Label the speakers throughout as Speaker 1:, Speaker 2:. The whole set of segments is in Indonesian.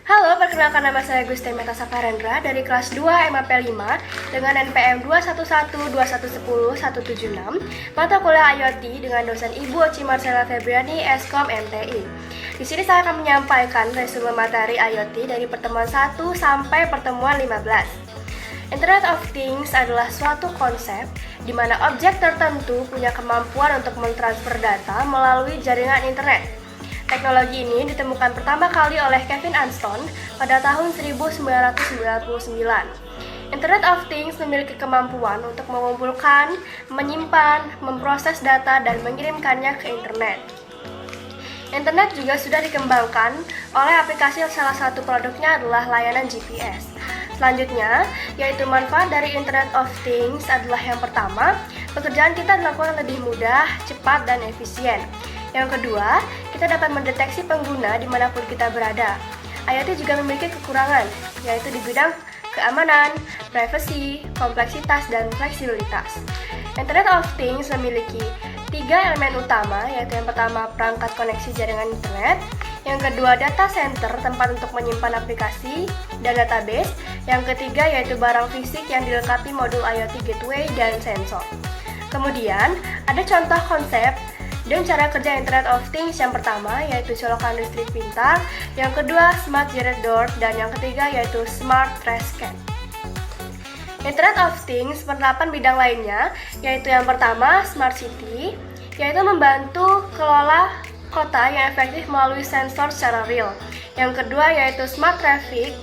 Speaker 1: Halo, perkenalkan nama saya Gusti Meta Saparendra dari kelas 2 MAP 5 dengan NPM 2112110-176, mata kuliah IoT dengan dosen Ibu Oci Marcella Febriani, Eskom MTI. Di sini saya akan menyampaikan resume materi IoT dari pertemuan 1 sampai pertemuan 15. Internet of Things adalah suatu konsep di mana objek tertentu punya kemampuan untuk mentransfer data melalui jaringan internet. Teknologi ini ditemukan pertama kali oleh Kevin Anston pada tahun 1999. Internet of Things memiliki kemampuan untuk mengumpulkan, menyimpan, memproses data, dan mengirimkannya ke internet. Internet juga sudah dikembangkan oleh aplikasi salah satu produknya adalah layanan GPS. Selanjutnya, yaitu manfaat dari Internet of Things adalah yang pertama, pekerjaan kita dilakukan lebih mudah, cepat, dan efisien. Yang kedua, kita dapat mendeteksi pengguna dimanapun kita berada. IoT juga memiliki kekurangan, yaitu di bidang keamanan, privasi, kompleksitas, dan fleksibilitas. Internet of Things memiliki 3 elemen utama, yaitu yang pertama perangkat koneksi jaringan internet, yang kedua data center, tempat untuk menyimpan aplikasi dan database, yang ketiga yaitu barang fisik yang dilengkapi modul IoT gateway dan sensor. Kemudian, ada contoh konsep dan cara kerja Internet of Things. Yang pertama yaitu colokan listrik pintar, yang kedua Smart Jet Door, dan yang ketiga yaitu Smart Trash Can. Internet of Things penerapan bidang lainnya yaitu yang pertama Smart City, yaitu membantu kelola kota yang efektif melalui sensor secara real. Yang kedua yaitu Smart Traffic,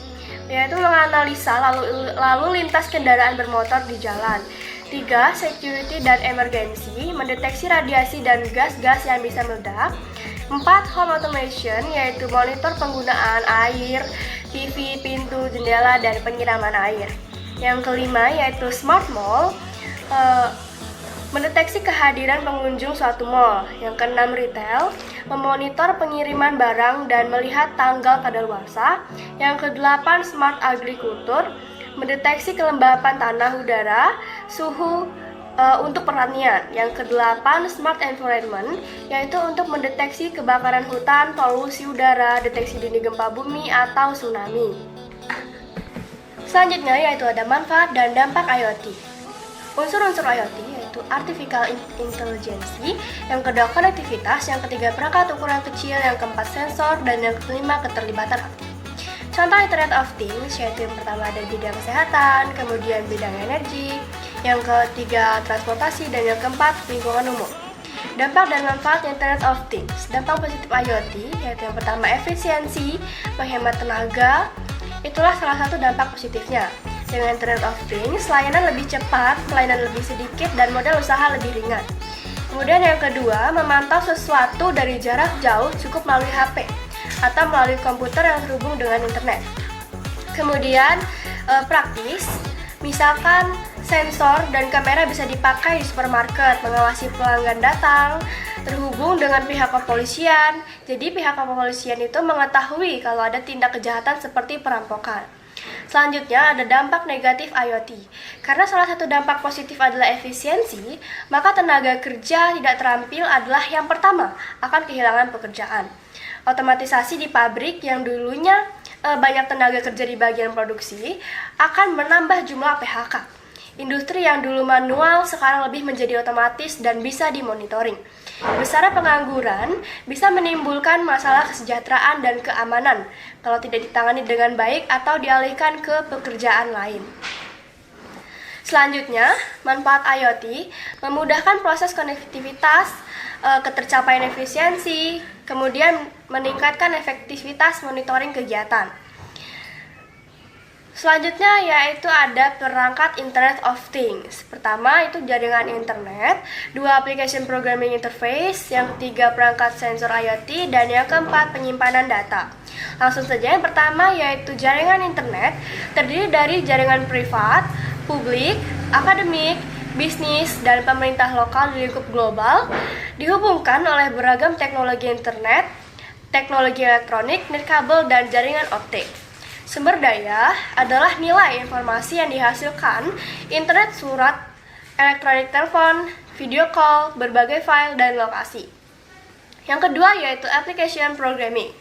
Speaker 1: yaitu menganalisa lalu lintas kendaraan bermotor di jalan. 3. Security dan emergency, mendeteksi radiasi dan gas-gas yang bisa meledak. 4. Home automation, yaitu monitor penggunaan air, TV, pintu, jendela, dan penyiraman air. Yang kelima yaitu smart mall, mendeteksi kehadiran pengunjung suatu mall. Yang keenam retail, memonitor pengiriman barang dan melihat tanggal kadaluarsa. Yang kedelapan smart agriculture, mendeteksi kelembapan tanah, udara, suhu untuk pertanian. Yang kedelapan smart environment, yaitu untuk mendeteksi kebakaran hutan, polusi udara, deteksi dini gempa bumi atau tsunami. Selanjutnya yaitu ada manfaat dan dampak IoT. Unsur-unsur IoT yaitu Artificial Intelligence, yang kedua konektivitas, yang ketiga perangkat ukuran kecil, yang keempat sensor, dan yang kelima keterlibatan aktif. Contoh Internet of Things yaitu yang pertama ada bidang kesehatan, kemudian bidang energi, yang ketiga transportasi, dan yang keempat lingkungan umum. Dampak dan manfaat Internet of Things. Dampak positif IoT yaitu yang pertama efisiensi, menghemat tenaga, itulah salah satu dampak positifnya. Dengan Internet of Things, layanan lebih cepat, pelayanan lebih sedikit, dan modal usaha lebih ringan. Kemudian yang kedua, memantau sesuatu dari jarak jauh cukup melalui HP atau melalui komputer yang terhubung dengan internet. Kemudian praktis, misalkan sensor dan kamera bisa dipakai di supermarket, mengawasi pelanggan datang, terhubung dengan pihak kepolisian. Jadi pihak kepolisian itu mengetahui kalau ada tindak kejahatan seperti perampokan. Selanjutnya ada dampak negatif IoT. Karena salah satu dampak positif adalah efisiensi, maka tenaga kerja tidak terampil adalah yang pertama, akan kehilangan pekerjaan. Otomatisasi di pabrik yang dulunya banyak tenaga kerja di bagian produksi akan menambah jumlah PHK. Industri yang dulu manual sekarang lebih menjadi otomatis dan bisa dimonitoring. Besarnya pengangguran bisa menimbulkan masalah kesejahteraan dan keamanan kalau tidak ditangani dengan baik atau dialihkan ke pekerjaan lain. Selanjutnya, manfaat IoT memudahkan proses konektivitas, ketercapaian efisiensi, kemudian meningkatkan efektivitas monitoring kegiatan. Selanjutnya yaitu ada perangkat Internet of Things. Pertama itu jaringan internet, 2 application programming interface, yang ketiga perangkat sensor IoT, dan yang keempat penyimpanan data. Langsung saja, yang pertama yaitu jaringan internet, terdiri dari jaringan privat, publik, akademik, bisnis, dan pemerintah lokal di lingkup global, dihubungkan oleh beragam teknologi internet, teknologi elektronik, nirkabel, dan jaringan optik. Sumber daya adalah nilai informasi yang dihasilkan internet, surat, elektronik telepon, video call, berbagai file, dan lokasi. Yang kedua yaitu application programming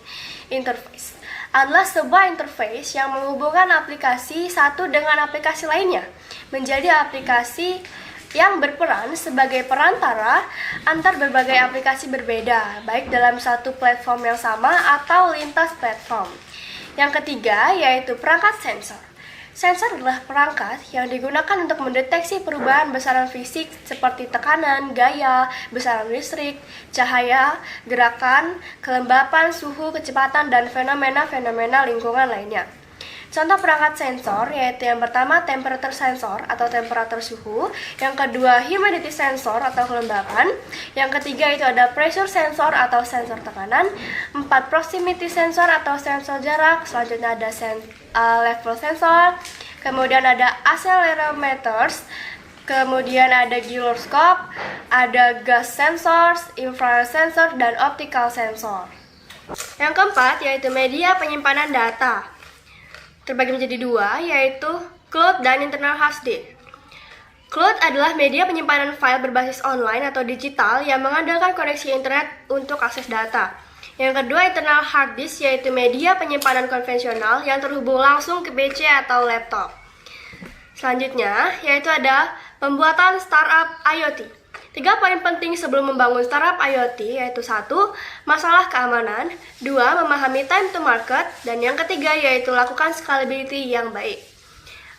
Speaker 1: interface. adalah sebuah interface yang menghubungkan aplikasi satu dengan aplikasi lainnya, menjadi aplikasi yang berperan sebagai perantara antar berbagai aplikasi berbeda, baik dalam satu platform yang sama atau lintas platform. Yang ketiga yaitu perangkat sensor. Sensor adalah perangkat yang digunakan untuk mendeteksi perubahan besaran fisik seperti tekanan, gaya, besaran listrik, cahaya, gerakan, kelembapan, suhu, kecepatan, dan fenomena-fenomena lingkungan lainnya. Contoh perangkat sensor yaitu yang pertama temperature sensor atau temperatur suhu, yang kedua humidity sensor atau kelembapan, yang ketiga itu ada pressure sensor atau sensor tekanan, 4 proximity sensor atau sensor jarak, selanjutnya ada level sensor, kemudian ada accelerometers, kemudian ada gyroscope, ada gas sensors, infrared sensor, dan optical sensor. Yang keempat yaitu media penyimpanan data. Terbagi menjadi dua, yaitu cloud dan internal hard disk. Cloud adalah media penyimpanan file berbasis online atau digital yang mengandalkan koneksi internet untuk akses data. Yang kedua, internal hard disk, yaitu media penyimpanan konvensional yang terhubung langsung ke PC atau laptop. Selanjutnya, yaitu ada pembuatan startup IoT. 3 poin penting sebelum membangun startup IoT yaitu 1. Masalah keamanan, 2. Memahami time to market, dan yang ketiga yaitu lakukan scalability yang baik.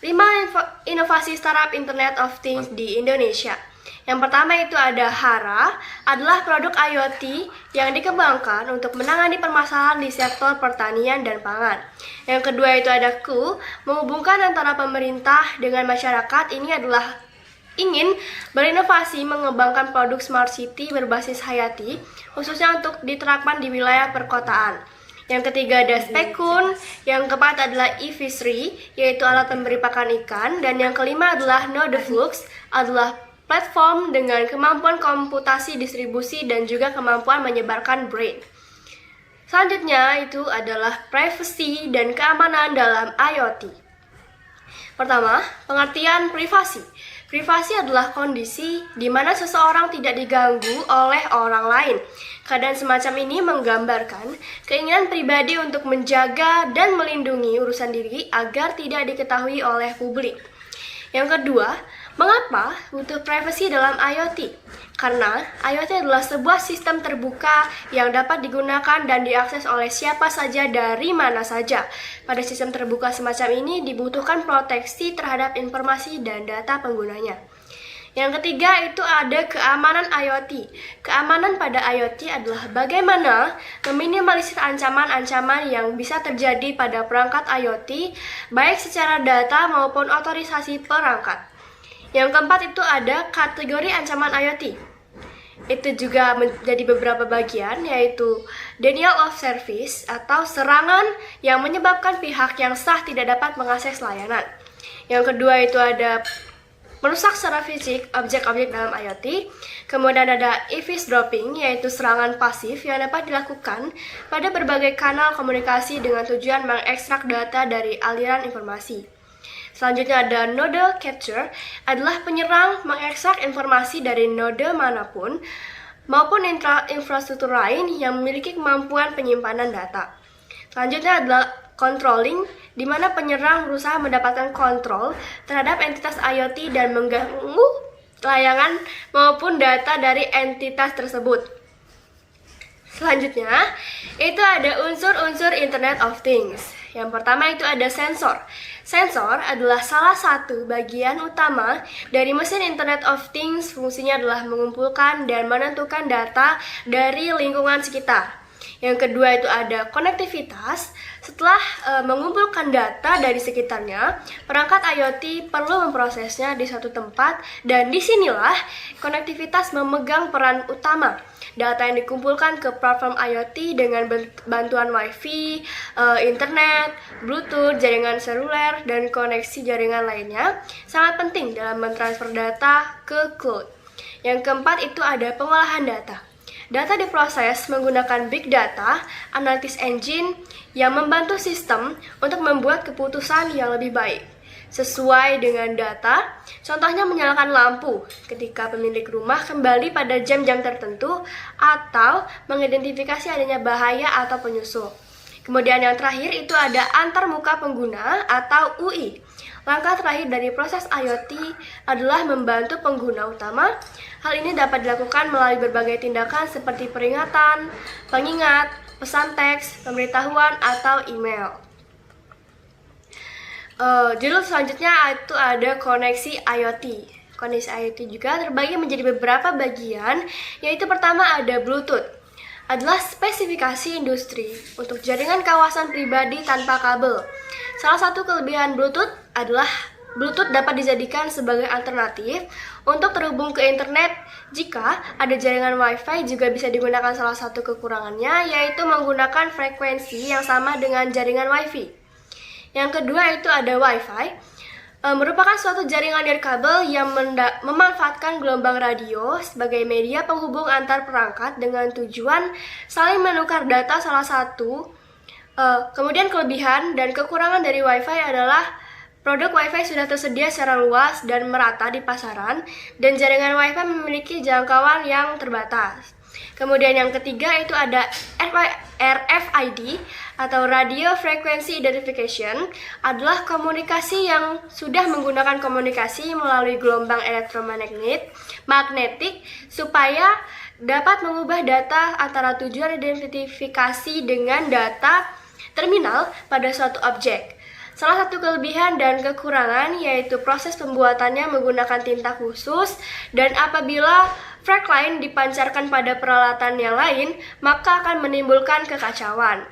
Speaker 1: 5 inovasi startup Internet of Things di Indonesia. Yang pertama itu ada HARA, adalah produk IoT yang dikembangkan untuk menangani permasalahan di sektor pertanian dan pangan. Yang kedua itu ada Q, menghubungkan antara pemerintah dengan masyarakat. Ini adalah ingin berinovasi mengembangkan produk smart city berbasis hayati, khususnya untuk diterapkan di wilayah perkotaan. Yang ketiga ada Spekun, yang keempat adalah e-fishery, yaitu alat pemberi pakan ikan, dan yang kelima adalah Nodeflux, adalah platform dengan kemampuan komputasi distribusi dan juga kemampuan menyebarkan brain. Selanjutnya itu adalah privacy dan keamanan dalam IoT. Pertama, pengertian privasi. Privasi adalah kondisi di mana seseorang tidak diganggu oleh orang lain. Keadaan semacam ini menggambarkan keinginan pribadi untuk menjaga dan melindungi urusan diri agar tidak diketahui oleh publik. Yang kedua, mengapa butuh privasi dalam IoT? Karena IoT adalah sebuah sistem terbuka yang dapat digunakan dan diakses oleh siapa saja dari mana saja. Pada sistem terbuka semacam ini dibutuhkan proteksi terhadap informasi dan data penggunanya. Yang ketiga itu ada keamanan IoT. Keamanan pada IoT adalah bagaimana meminimalisir ancaman-ancaman yang bisa terjadi pada perangkat IoT, baik secara data maupun otorisasi perangkat. Yang keempat itu ada kategori ancaman IoT. Itu juga menjadi beberapa bagian, yaitu denial of service atau serangan yang menyebabkan pihak yang sah tidak dapat mengakses layanan. Yang kedua itu ada merusak secara fisik objek-objek dalam IoT. Kemudian ada eavesdropping, yaitu serangan pasif yang dapat dilakukan pada berbagai kanal komunikasi dengan tujuan mengekstrak data dari aliran informasi. Selanjutnya ada node capture, adalah penyerang mengekstrak informasi dari node manapun maupun infrastruktur lain yang memiliki kemampuan penyimpanan data. Selanjutnya adalah controlling, di mana penyerang berusaha mendapatkan kontrol terhadap entitas IoT dan mengganggu layangan maupun data dari entitas tersebut. Selanjutnya, itu ada unsur-unsur Internet of Things. Yang pertama itu ada sensor. Sensor adalah salah satu bagian utama dari mesin Internet of Things. Fungsinya adalah mengumpulkan dan menentukan data dari lingkungan sekitar. Yang kedua itu ada konektivitas. Setelah mengumpulkan data dari sekitarnya, perangkat IoT perlu memprosesnya di suatu tempat, dan disinilah konektivitas memegang peran utama. Data yang dikumpulkan ke platform IoT dengan bantuan Wi-Fi, internet, Bluetooth, jaringan seluler, dan koneksi jaringan lainnya sangat penting dalam mentransfer data ke cloud. Yang keempat itu ada pengolahan data. Data diproses menggunakan big data, analytics engine yang membantu sistem untuk membuat keputusan yang lebih baik sesuai dengan data. Contohnya menyalakan lampu ketika pemilik rumah kembali pada jam-jam tertentu atau mengidentifikasi adanya bahaya atau penyusup. Kemudian yang terakhir itu ada antarmuka pengguna atau UI. Langkah terakhir dari proses IoT adalah membantu pengguna utama. Hal ini dapat dilakukan melalui berbagai tindakan seperti peringatan, pengingat, pesan teks, pemberitahuan, atau email. Judul selanjutnya itu ada koneksi IoT. Koneksi IoT juga terbagi menjadi beberapa bagian, yaitu pertama ada Bluetooth. Adalah spesifikasi industri untuk jaringan kawasan pribadi tanpa kabel. Salah satu kelebihan Bluetooth adalah Bluetooth dapat dijadikan sebagai alternatif untuk terhubung ke internet. Jika ada jaringan Wi-Fi juga bisa digunakan. Salah satu kekurangannya yaitu menggunakan frekuensi yang sama dengan jaringan Wi-Fi. Yang kedua itu ada Wi-Fi. Merupakan suatu jaringan nirkabel yang memanfaatkan gelombang radio sebagai media penghubung antar perangkat dengan tujuan saling menukar data salah satu. Kemudian kelebihan dan kekurangan dari Wi-Fi adalah produk Wi-Fi sudah tersedia secara luas dan merata di pasaran, dan jaringan Wi-Fi memiliki jangkauan yang terbatas. Kemudian yang ketiga itu ada RFID atau Radio Frequency Identification, adalah komunikasi yang sudah menggunakan komunikasi melalui gelombang elektromagnetik supaya dapat mengubah data antara tujuan identifikasi dengan data terminal pada suatu objek. Salah satu kelebihan dan kekurangan yaitu proses pembuatannya menggunakan tinta khusus, dan apabila frek lain dipancarkan pada peralatan yang lain, maka akan menimbulkan kekacauan.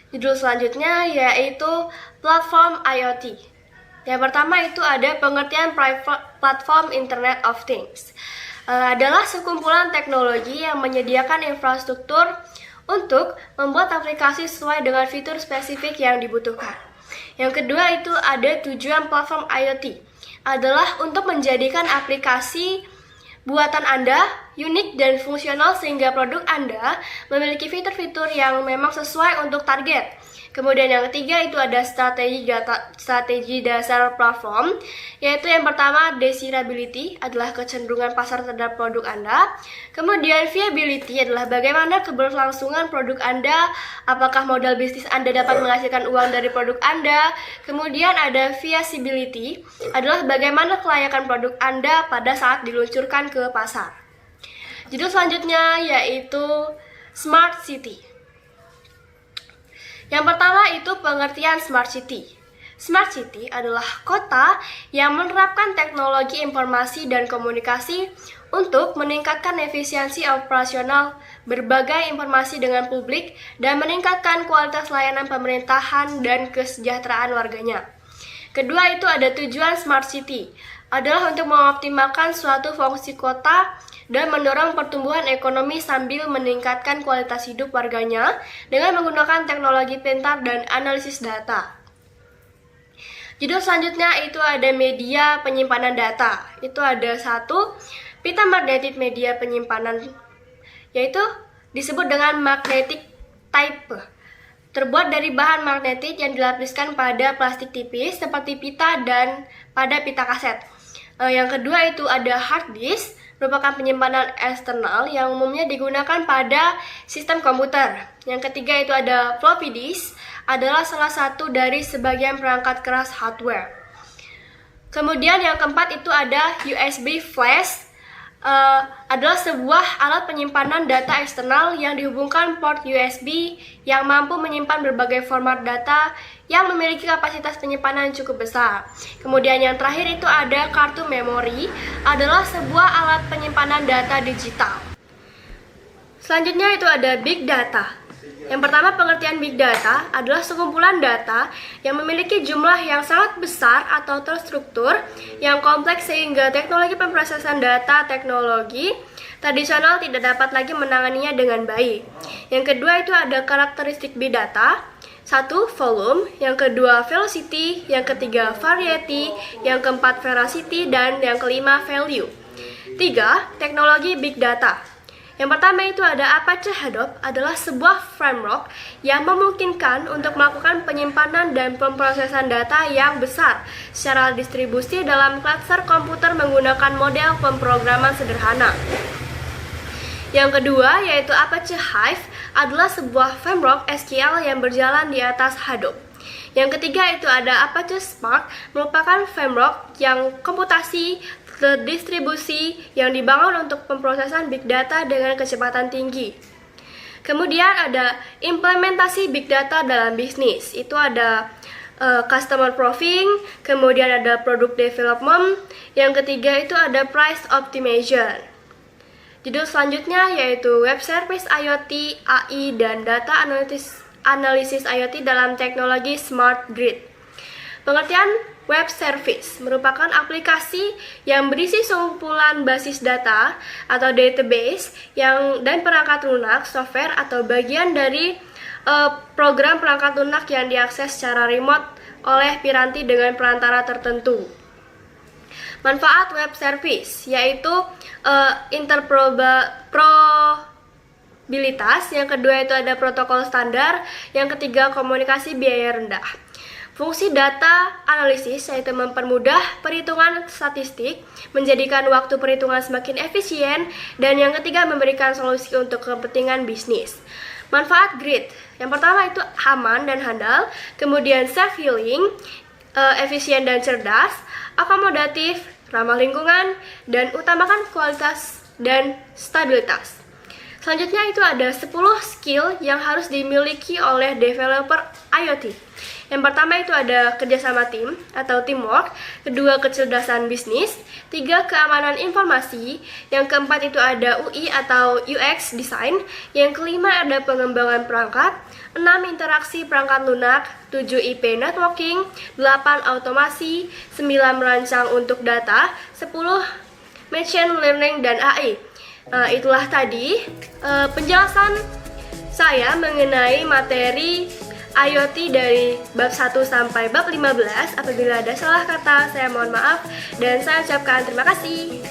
Speaker 1: Judul selanjutnya yaitu platform IoT. Yang pertama itu ada pengertian platform Internet of Things. Adalah sekumpulan teknologi yang menyediakan infrastruktur untuk membuat aplikasi sesuai dengan fitur spesifik yang dibutuhkan. Yang kedua itu ada tujuan platform IoT, adalah untuk menjadikan aplikasi buatan Anda unik dan fungsional sehingga produk Anda memiliki fitur-fitur yang memang sesuai untuk target. Kemudian yang ketiga itu ada strategi dasar platform, yaitu yang pertama desirability, adalah kecenderungan pasar terhadap produk Anda. Kemudian viability adalah bagaimana keberlangsungan produk Anda, apakah modal bisnis Anda dapat menghasilkan uang dari produk Anda. Kemudian ada feasibility, adalah bagaimana kelayakan produk Anda pada saat diluncurkan ke pasar. Judul selanjutnya yaitu Smart City. Yang pertama itu pengertian Smart City. Smart City adalah kota yang menerapkan teknologi informasi dan komunikasi untuk meningkatkan efisiensi operasional berbagai informasi dengan publik dan meningkatkan kualitas layanan pemerintahan dan kesejahteraan warganya. Kedua itu ada tujuan Smart City, adalah untuk mengoptimalkan suatu fungsi kota dan mendorong pertumbuhan ekonomi sambil meningkatkan kualitas hidup warganya dengan menggunakan teknologi pintar dan analisis data. Judul selanjutnya itu ada media penyimpanan data. Itu ada satu, pita magnetic media penyimpanan, yaitu disebut dengan magnetic tape. Terbuat dari bahan magnetik yang dilapiskan pada plastik tipis seperti pita dan pada pita kaset. Yang kedua itu ada hard disk, merupakan penyimpanan eksternal yang umumnya digunakan pada sistem komputer. Yang ketiga itu ada floppy disk, adalah salah satu dari sebagian perangkat keras hardware. Kemudian yang keempat itu ada USB flash, adalah sebuah alat penyimpanan data eksternal yang dihubungkan port USB yang mampu menyimpan berbagai format data yang memiliki kapasitas penyimpanan cukup besar. Kemudian yang terakhir itu ada kartu memori, adalah sebuah alat penyimpanan data digital. Selanjutnya itu ada big data. Yang pertama, pengertian big data adalah sekumpulan data yang memiliki jumlah yang sangat besar atau terstruktur yang kompleks sehingga teknologi pemrosesan data teknologi tradisional tidak dapat lagi menanganinya dengan baik. Yang kedua itu ada karakteristik big data. Satu, volume, yang kedua velocity, yang ketiga variety, yang keempat veracity, dan yang kelima value. Tiga, teknologi big data. Yang pertama itu ada Apache Hadoop, adalah sebuah framework yang memungkinkan untuk melakukan penyimpanan dan pemrosesan data yang besar secara distribusi dalam klaster komputer menggunakan model pemrograman sederhana. Yang kedua yaitu Apache Hive, adalah sebuah framework SQL yang berjalan di atas Hadoop. Yang ketiga itu ada Apache Spark, merupakan framework yang komputasi terdistribusi yang dibangun untuk pemrosesan big data dengan kecepatan tinggi. Kemudian ada implementasi big data dalam bisnis. Itu ada customer proofing, kemudian ada product development, yang ketiga itu ada price optimization. Judul selanjutnya yaitu Web Service IoT, AI, dan Data Analisis IoT dalam teknologi Smart Grid. Pengertian Web Service merupakan aplikasi yang berisi sekumpulan basis data atau database dan perangkat lunak, software atau bagian dari program perangkat lunak yang diakses secara remote oleh piranti dengan perantara tertentu. Manfaat web service yaitu interoperabilitas, yang kedua itu ada protokol standar, yang ketiga komunikasi biaya rendah. Fungsi data analisis yaitu mempermudah perhitungan statistik, menjadikan waktu perhitungan semakin efisien, dan yang ketiga memberikan solusi untuk kepentingan bisnis. Manfaat grid, yang pertama itu aman dan handal, kemudian self-healing, efisien dan cerdas, akomodatif, ramah lingkungan, dan utamakan kualitas dan stabilitas. Selanjutnya itu ada 10 skill yang harus dimiliki oleh developer IoT. Yang pertama itu ada kerjasama tim atau teamwork, kedua kecerdasan bisnis, tiga keamanan informasi, yang keempat itu ada UI atau UX design, yang kelima ada pengembangan perangkat, 6 interaksi perangkat lunak, 7 IP networking, 8 otomasi, 9 merancang untuk data, 10 machine learning dan AI. Itulah tadi penjelasan saya mengenai materi IoT dari bab 1 sampai bab 15. Apabila ada salah kata, saya mohon maaf dan saya ucapkan terima kasih.